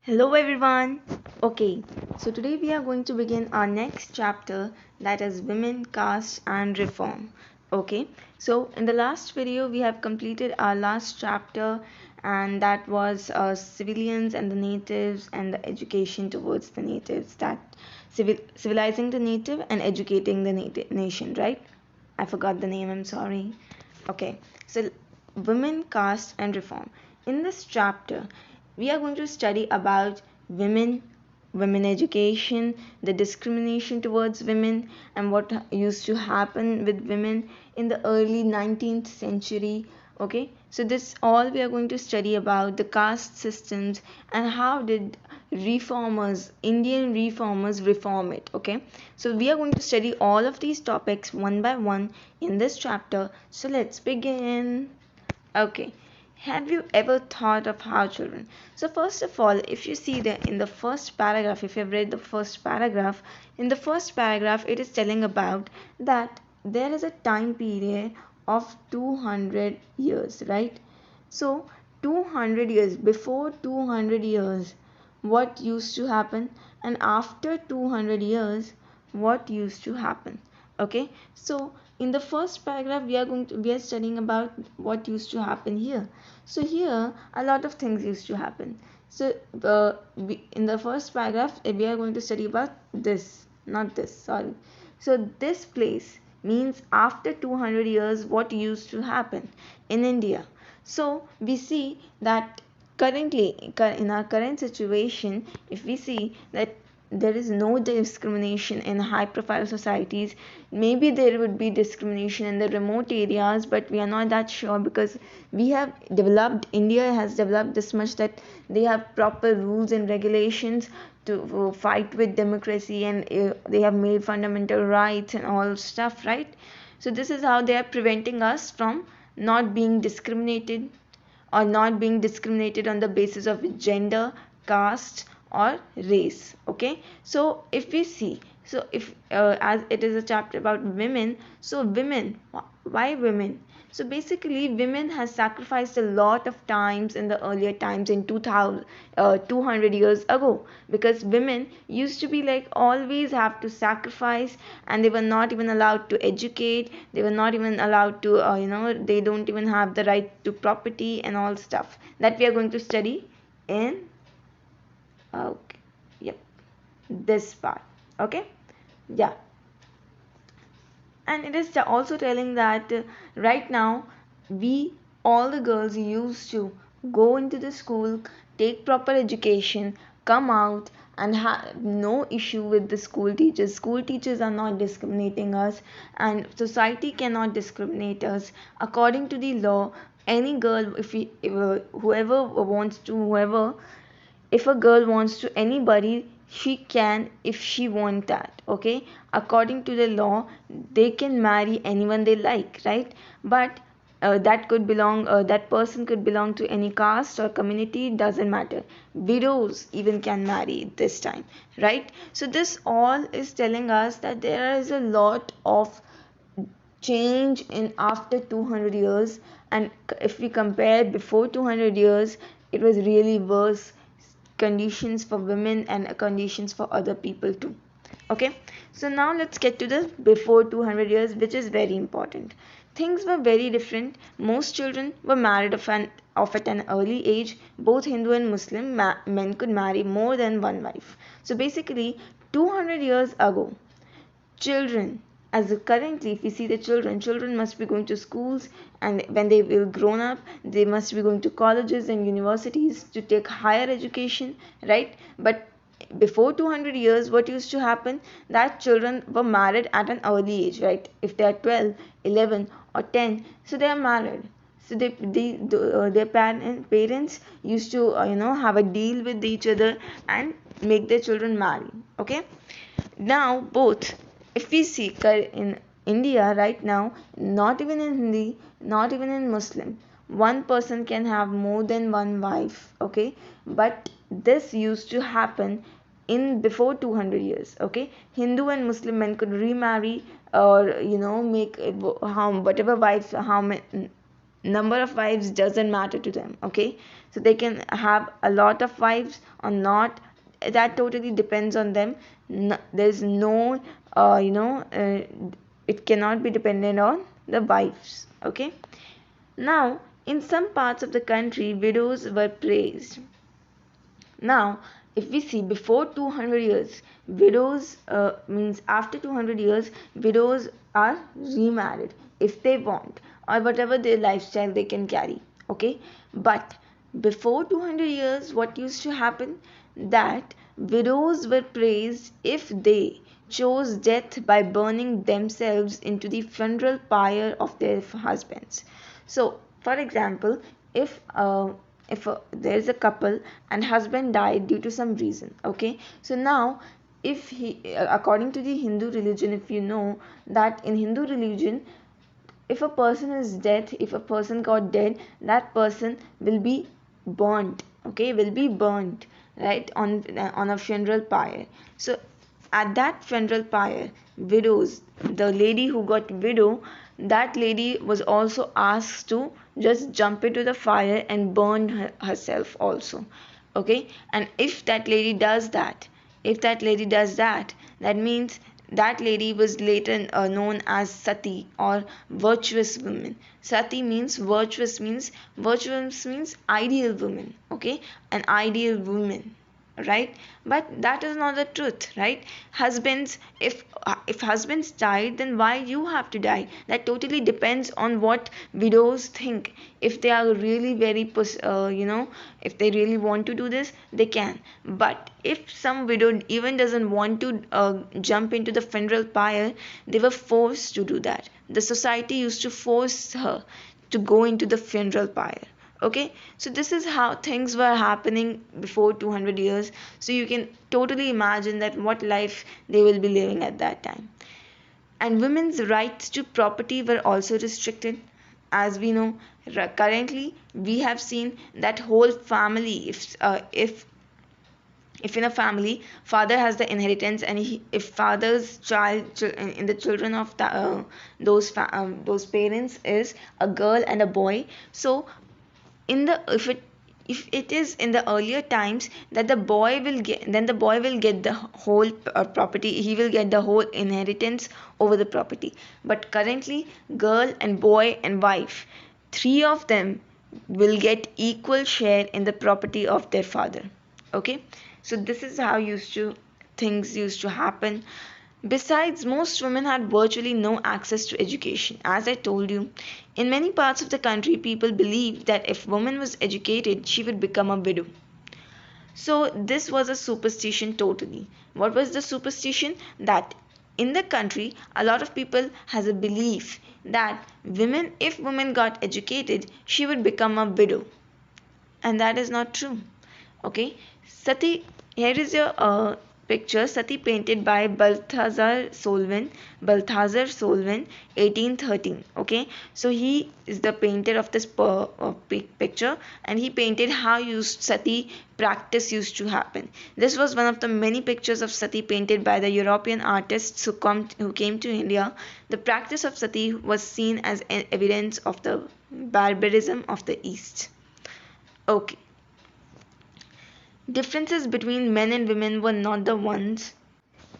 Hello everyone. Okay, so today we are going to begin our next chapter, that is women, caste and reform. Okay, so in the last video we have completed our last chapter, and that was civilians and the natives and the education towards the natives, that civilizing the native and educating the native nation, right? I forgot the name, I'm sorry. Okay, so women, caste and reform. In this chapter we are going to study about women education, the discrimination towards women, and what used to happen with women in the early 19th century. Okay, so this all we are going to study about the caste systems and how did Indian reformers reform it. Okay, so we are going to study all of these topics one by one in this chapter, so let's begin. Okay, have you ever thought of how children? So first of all, if you see that in the first paragraph, if you've read the first paragraph, in the first paragraph it is telling about that there is a time period of 200 years, right? So 200 years, before 200 years, what used to happen, and after 200 years, what used to happen. Okay, so in the first paragraph we are studying about what used to happen here. So here a lot of things used to happen. So in the first paragraph we are going to study about this, not this, sorry. So this place means after 200 years what used to happen in India. So we see that currently, in our current situation, if we see that there is no discrimination in high profile societies, maybe there would be discrimination in the remote areas, but we are not that sure, because we have developed, India has developed this much that they have proper rules and regulations to fight with democracy, and they have made fundamental rights and all stuff, right? So this is how they are preventing us from not being discriminated, or not being discriminated on the basis of gender, caste or race. Okay, so if we see, so if as it is a chapter about women, so women, why women? So basically women has sacrificed a lot of times in the earlier times, in 2000 200 years ago, because women used to be like always have to sacrifice, and they were not even allowed to educate, they were not even allowed to they don't even have the right to property and all stuff that we are going to study in, okay, yep, this part. Okay, yeah. And it is also telling that right now we, all the girls used to go into the school, take proper education, come out and have no issue with the school teachers are not discriminating us, and society cannot discriminate us. According to the law, any girl, if whoever, if a girl wants to anybody, she can, if she want that. Okay, according to the law, they can marry anyone they like, right? But that person could belong to any caste or community, doesn't matter. Widows even can marry this time, right? So this all is telling us that there is a lot of change in after 200 years, and if we compare before 200 years, it was really worse conditions for women and conditions for other people too. Okay, so now let's get to the before 200 years, which is very important. Things were very different. Most children were married of at an early age. Both Hindu and Muslim men could marry more than one wife. So basically 200 years ago, children, as currently if we see the children must be going to schools, and when they will grown up, they must be going to colleges and universities to take higher education, right? But before 200 years, what used to happen, that children were married at an early age, right? If they are 12, 11 or 10, so they are married. So their parents used to have a deal with each other and make their children marry. Okay, now both, if we see in India right now, not even in Hindi, not even in Muslim, one person can have more than one wife. Okay, but this used to happen in before 200 years. Okay, Hindu and Muslim men could remarry, or make how whatever wives, how many, number of wives doesn't matter to them. Okay, so they can have a lot of wives or not, that totally depends on them. There's no it cannot be dependent on the wives. Okay, now in some parts of the country widows were praised. Now, if we see before 200 years, widows means after 200 years, widows are remarried if they want, or whatever their lifestyle they can carry. Okay, but before 200 years, what used to happen? That widows were praised if they chose death by burning themselves into the funeral pyre of their husbands. So, for example, if there's a couple and husband died due to some reason, okay, so now if he according to the Hindu religion, if you know that in Hindu religion, if a person is dead, if a person got dead, that person will be burnt, okay, will be burnt, right, on a funeral pyre. So at that funeral pyre, widows, the lady who got widow, that lady was also asked to just jump into the fire and burn herself also. Okay, and if that lady does that, that means that lady was later known as sati, or virtuous woman. Sati means virtuous means ideal woman. Okay, an ideal woman, right? But that is not the truth, right? Husbands, if husbands died, then why you have to die? That totally depends on what widows think. If they are really very if they really want to do this, they can. But if some widow even doesn't want to jump into the funeral pyre, they were forced to do that. The society used to force her to go into the funeral pyre. Okay, so this is how things were happening before 200 years. So you can totally imagine that what life they will be living at that time. And women's rights to property were also restricted. As we know, currently we have seen that whole family, if in a family father has the inheritance, and if father's in the children of those parents is a girl and a boy, so in the if it is in the earlier times that the boy will get, then the boy will get the whole property, he will get the whole inheritance over the property. But currently girl and boy and wife, three of them will get equal share in the property of their father. Okay, so this is how things used to happen. Besides, most women had virtually no access to education. As I told you, in many parts of the country, people believed that if woman was educated, she would become a widow. So this was a superstition totally. What was the superstition? That in the country, a lot of people has a belief that if women got educated, she would become a widow. And that is not true. Okay, Sati, here is your picture. Sati painted by Balthazar Solvin, 1813. Okay, so he is the painter of this picture, and he painted how Sati practice used to happen. This was one of the many pictures of Sati painted by the European artists who came to India. The practice of Sati was seen as an evidence of the barbarism of the East. Okay. Differences between men and women were not the ones.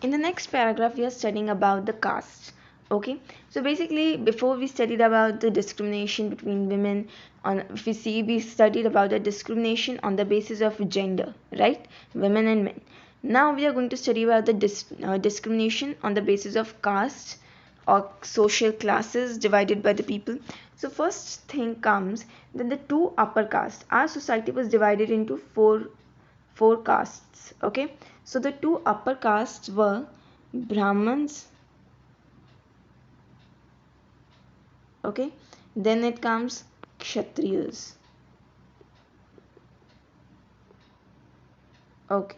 In the next paragraph, we are studying about the caste. Okay, so basically, before we studied about the discrimination between women, if we see, we studied about the discrimination on the basis of gender, right? Women and men. Now we are going to study about the discrimination on the basis of caste, or social classes divided by the people. So first thing comes that the two upper castes. Our society was divided into four castes. Okay, so the two upper castes were Brahmins. Okay, then it comes Kshatriyas. Okay,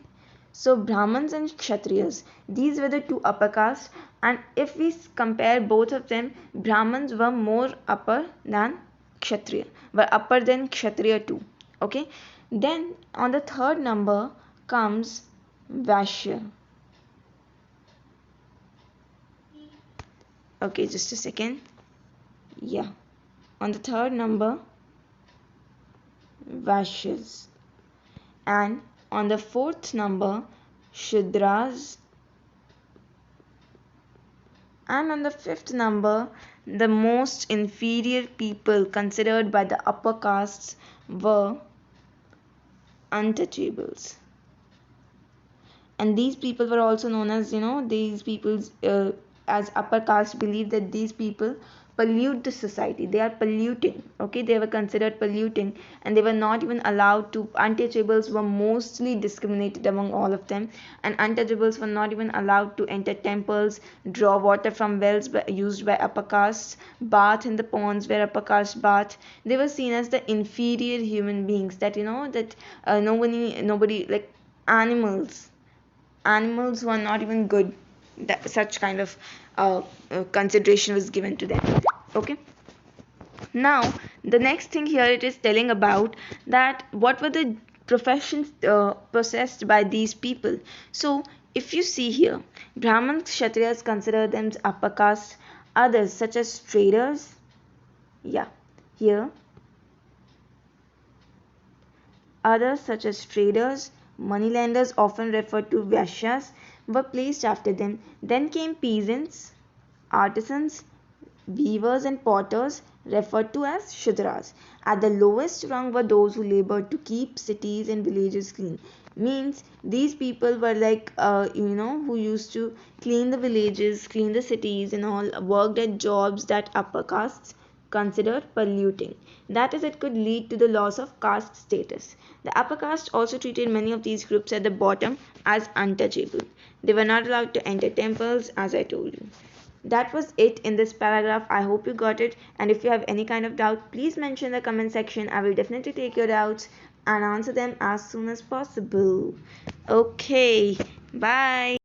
so Brahmins and Kshatriyas, these were the two upper castes, and if we compare both of them, Brahmins were more upper than Kshatriya, were upper than Kshatriya too. Okay, then on the third number comes Vaishya. Okay, just a second. Yeah. On the third number, Vaishyas. And on the fourth number, Shudras. And on the fifth number, the most inferior people considered by the upper castes were untouchables. And these people were also known as, these people as upper caste believe that these people pollute the society. They are polluting. Okay, they were considered polluting, and they were not even allowed to. Untouchables were mostly discriminated among all of them, and untouchables were not even allowed to enter temples, draw water from wells used by upper castes, bath in the ponds where upper caste bath. They were seen as the inferior human beings, that nobody, like animals were not even good. That such kind of consideration was given to them. Okay, now the next thing here, it is telling about that what were the professions possessed by these people. So if you see here, Brahmins, Kshatriyas consider them upper caste. Others such as traders, yeah, here, others such as traders, moneylenders, often referred to Vaishyas, were placed after them. Then came peasants, artisans, weavers and potters, referred to as Shudras. At the lowest rung were those who labored to keep cities and villages clean. Means these people were like, who used to clean the villages, clean the cities and all, worked at jobs that upper castes considered polluting. That is, it could lead to the loss of caste status. The upper caste also treated many of these groups at the bottom as untouchable. They were not allowed to enter temples, as I told you. That was it in this paragraph. I hope you got it, and if you have any kind of doubt, please mention in the comment section. I will definitely take your doubts and answer them as soon as possible. Okay, bye.